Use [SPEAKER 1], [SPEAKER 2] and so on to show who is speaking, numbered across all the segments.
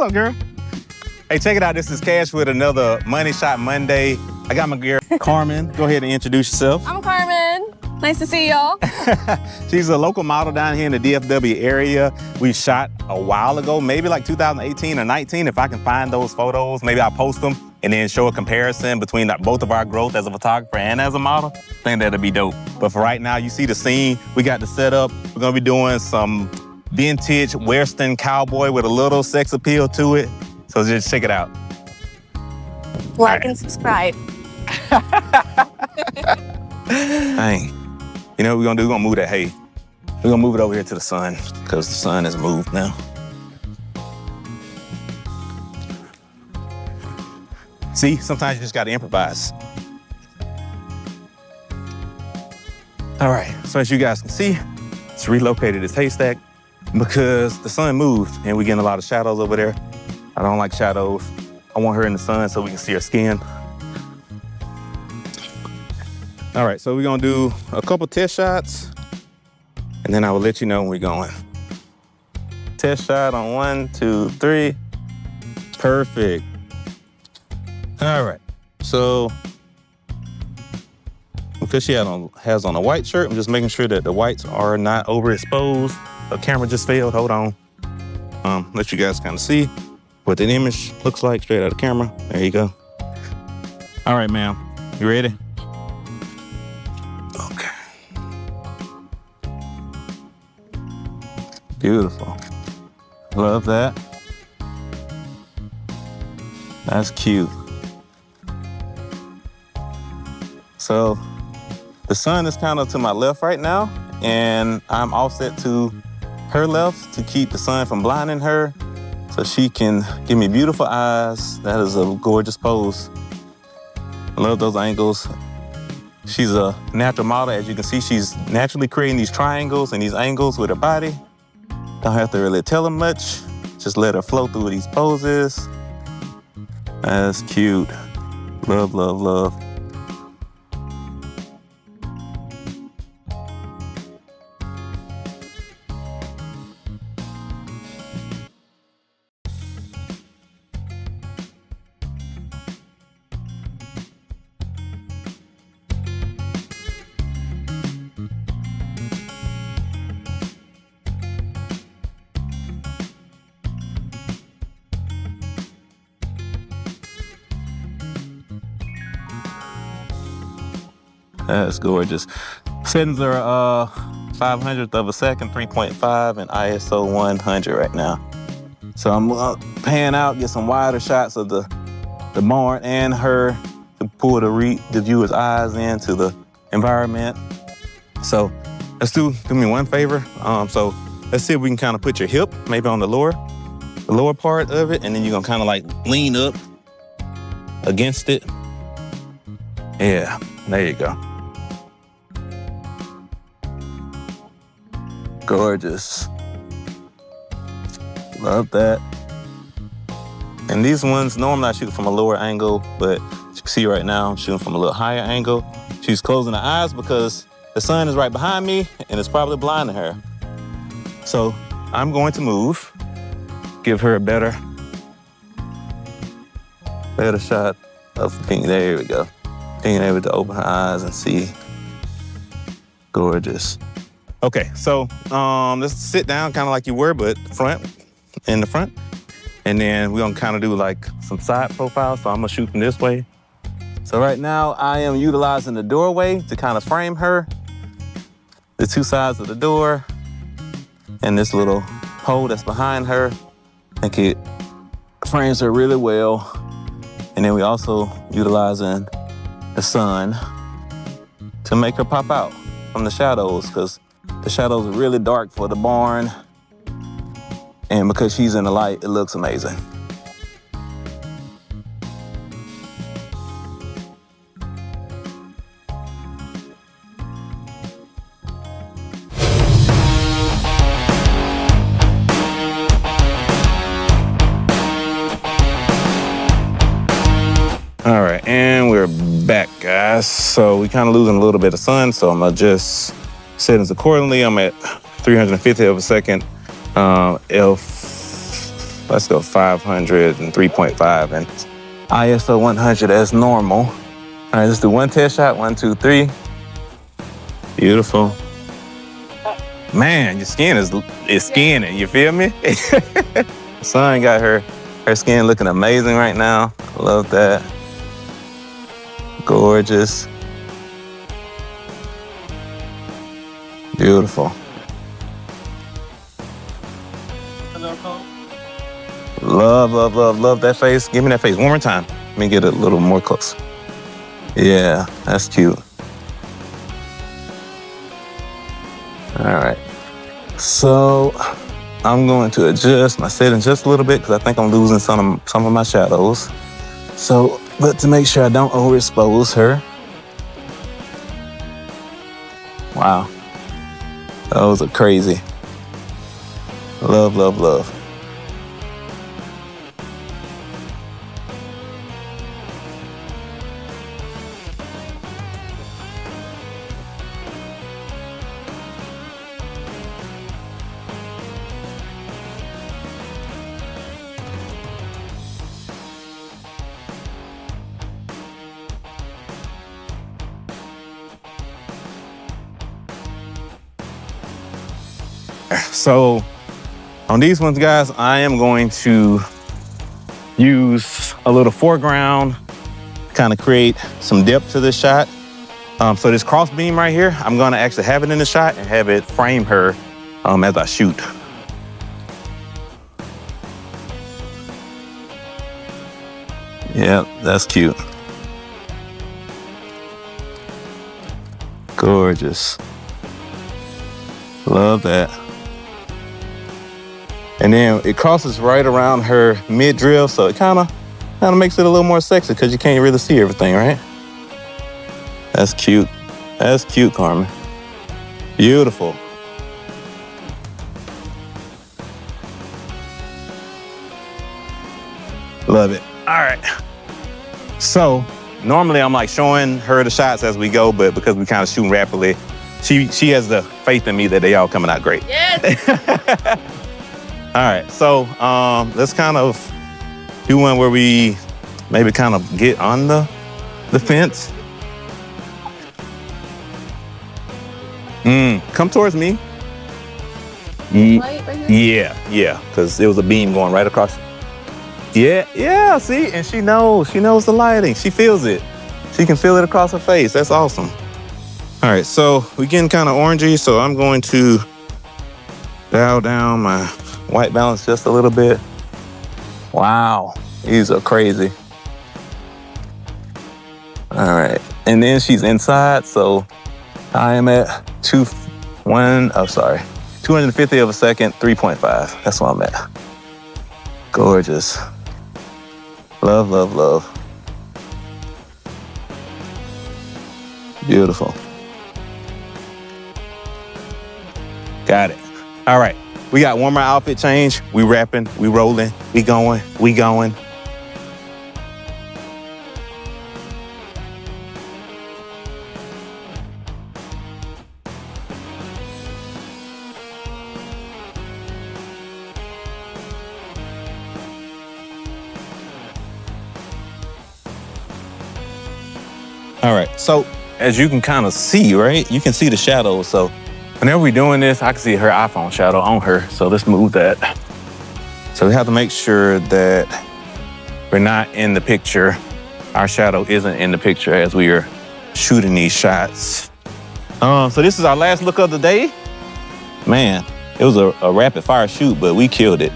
[SPEAKER 1] What's up, girl? Hey, check it out. This is Cash with another Money Shot Monday. I got my girl, Carmen. Go ahead and introduce yourself.
[SPEAKER 2] I'm Carmen. Nice to see y'all.
[SPEAKER 1] She's a local model down here in the DFW area. We shot a while ago, maybe like 2018 or 19. If I can find those photos, maybe I'll post them and then show a comparison between both of our growth as a photographer and as a model. I think that'd be dope. But for right now, you see the scene. We got the setup. We're gonna be doing some vintage Western cowboy with a little sex appeal to it. So just check it out.
[SPEAKER 2] Like and subscribe.
[SPEAKER 1] Dang. You know what we're gonna do? We're gonna move that hay. We're gonna move it over here to the sun because the sun has moved now. See, sometimes you just gotta improvise. All right, so as you guys can see, it's relocated this haystack because the sun moved and we're getting a lot of shadows over there. I don't like shadows. I want her in the sun so we can see her skin. All right, so we're gonna do a couple test shots and then I will let you know when we're going. Test shot on 1, 2, 3. Perfect. All right, so because she has on a white shirt, I'm just making sure that the whites are not overexposed. The camera just failed, hold on. Let you guys kind of see what the image looks like straight out of the camera. There you go. All right, ma'am, you ready? Okay. Beautiful. Love that. That's cute. So the sun is kind of to my left right now, and I'm offset to her left to keep the sun from blinding her so she can give me beautiful eyes. That is a gorgeous pose. I love those angles. She's a natural model. As you can see, she's naturally creating these triangles and these angles with her body. Don't have to really tell her much. Just let her flow through these poses. That's cute. Love, love, love. That's gorgeous. Settings are 500th of a second, 3.5, and ISO 100 right now. So I'm pan out, get some wider shots of the barn and her to pull the viewer's eyes into the environment. So let's do me one favor. So let's see if we can kind of put your hip maybe on the lower part of it, and then you're gonna kind of like lean up against it. Yeah, there you go. Gorgeous. Love that. And these ones, normally I shoot from a lower angle, but as you can see right now, I'm shooting from a little higher angle. She's closing her eyes because the sun is right behind me and it's probably blinding her. So I'm going to move, give her a better shot of being, there we go. Being able to open her eyes and see. Gorgeous. Okay, so let's sit down kind of like you were, but in the front. And then we're gonna kind of do like some side profiles. So I'm gonna shoot from this way. So right now I am utilizing the doorway to kind of frame her. The two sides of the door and this little pole that's behind her. I think it frames her really well. And then we also utilizing the sun to make her pop out from the shadows, because the shadows are really dark for the barn. And because she's in the light, it looks amazing. All right, and we're back, guys. So we kind of losing a little bit of sun, so I'm gonna adjust settings accordingly. I'm at 350th of a second. Let's go 500 and 3.5 and ISO 100 as normal. All right, let's do one test shot. 1, 2, 3. Beautiful. Man, your skin is skinning, you feel me? Sun got her skin looking amazing right now. I love that. Gorgeous. Beautiful. Love, love, love, love that face. Give me that face one more time. Let me get a little more close. Yeah, that's cute. All right. So I'm going to adjust my settings just a little bit because I think I'm losing some of my shadows. So, but to make sure I don't overexpose her. Wow. Those are crazy. Love, love, love. So on these ones, guys, I am going to use a little foreground, kind of create some depth to this shot. So this cross beam right here, I'm gonna actually have it in the shot and have it frame her as I shoot. Yeah, that's cute. Gorgeous. Love that. And then it crosses right around her midriff, so it kind of makes it a little more sexy because you can't really see everything, right? That's cute. That's cute, Carmen. Beautiful. Love it. All right. So normally I'm like showing her the shots as we go, but because we kind of shooting rapidly, she has the faith in me that they all coming out great.
[SPEAKER 2] Yes.
[SPEAKER 1] All right, so let's kind of do one where we maybe kind of get on the fence. Come towards me.
[SPEAKER 2] Light right here?
[SPEAKER 1] Yeah, because there was a beam going right across. Yeah, see, and she knows the lighting. She feels it. She can feel it across her face. That's awesome. All right, so we're getting kind of orangey, so I'm going to dial down my white balance just a little bit. Wow, these are crazy. All right, and then she's inside, so I am at 250 of a second, 3.5. That's what I'm at. Gorgeous. Love, love, love. Beautiful. Got it. All right. We got one more outfit change. We rapping, we rolling, we going. All right, so as you can kind of see, right? You can see the shadows, so whenever we're doing this, I can see her iPhone shadow on her, so let's move that. So we have to make sure that we're not in the picture. Our shadow isn't in the picture as we are shooting these shots. So this is our last look of the day. Man, it was a rapid fire shoot, but we killed it.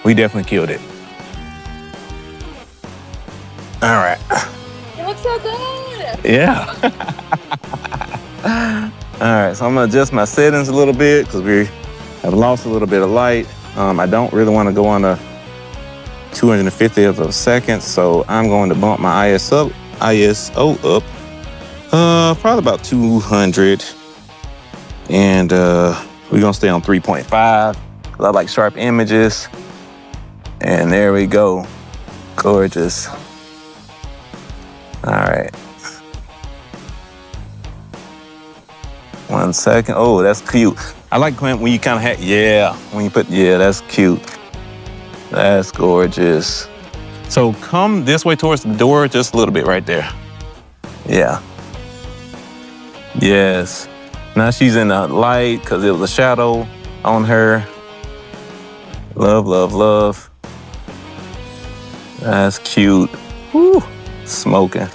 [SPEAKER 1] We definitely killed it. All right.
[SPEAKER 2] It looks so good.
[SPEAKER 1] Yeah. All right, so I'm gonna adjust my settings a little bit because we have lost a little bit of light. I don't really want to go on a 250th of a second, so I'm going to bump my ISO up, probably about 200, and we're gonna stay on 3.5 because I like sharp images. And there we go, gorgeous. All right. 1 second. Oh, that's cute. I like when you kind of have, when you put, that's cute. That's gorgeous. So come this way towards the door, just a little bit right there. Yeah. Yes. Now she's in the light because it was a shadow on her. Love, love, love. That's cute. Woo. Smoking.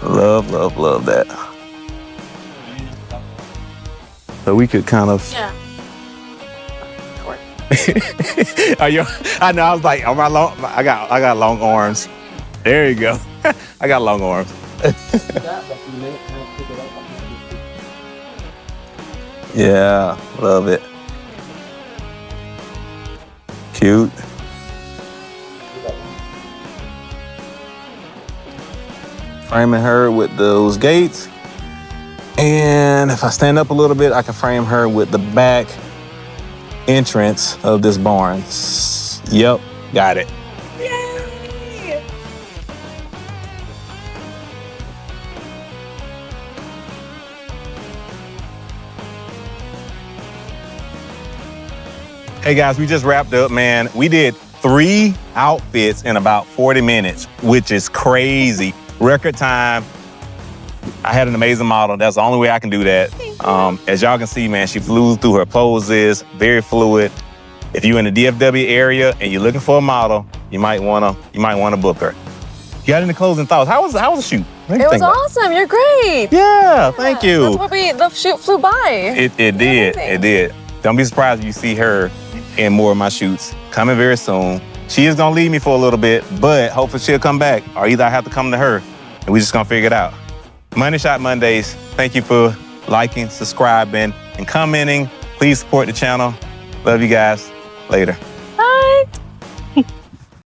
[SPEAKER 1] Love, love, love that. So we could kind of.
[SPEAKER 2] Yeah.
[SPEAKER 1] Are you? I know. I was like, are my long? I got long arms. There you go. I got long arms. Yeah, love it. Cute. Framing her with those gates. And if I stand up a little bit, I can frame her with the back entrance of this barn. Yep, got it.
[SPEAKER 2] Yay!
[SPEAKER 1] Hey guys, we just wrapped up, man. We did 3 outfits in about 40 minutes, which is crazy. Record time. I had an amazing model. That's the only way I can do that. As y'all can see, man, she flew through her poses, very fluid. If you're in the DFW area and you're looking for a model, you might wanna book her. You got any closing thoughts? How was the shoot?
[SPEAKER 2] It was awesome. You're great.
[SPEAKER 1] Yeah, thank you.
[SPEAKER 2] That's what the shoot flew by.
[SPEAKER 1] It did.
[SPEAKER 2] Amazing.
[SPEAKER 1] It did. Don't be surprised if you see her in more of my shoots coming very soon. She is gonna leave me for a little bit, but hopefully she'll come back, or either I have to come to her and we just gonna figure it out. Money Shot Mondays. Thank you for liking, subscribing, and commenting. Please support the channel. Love you guys. Later.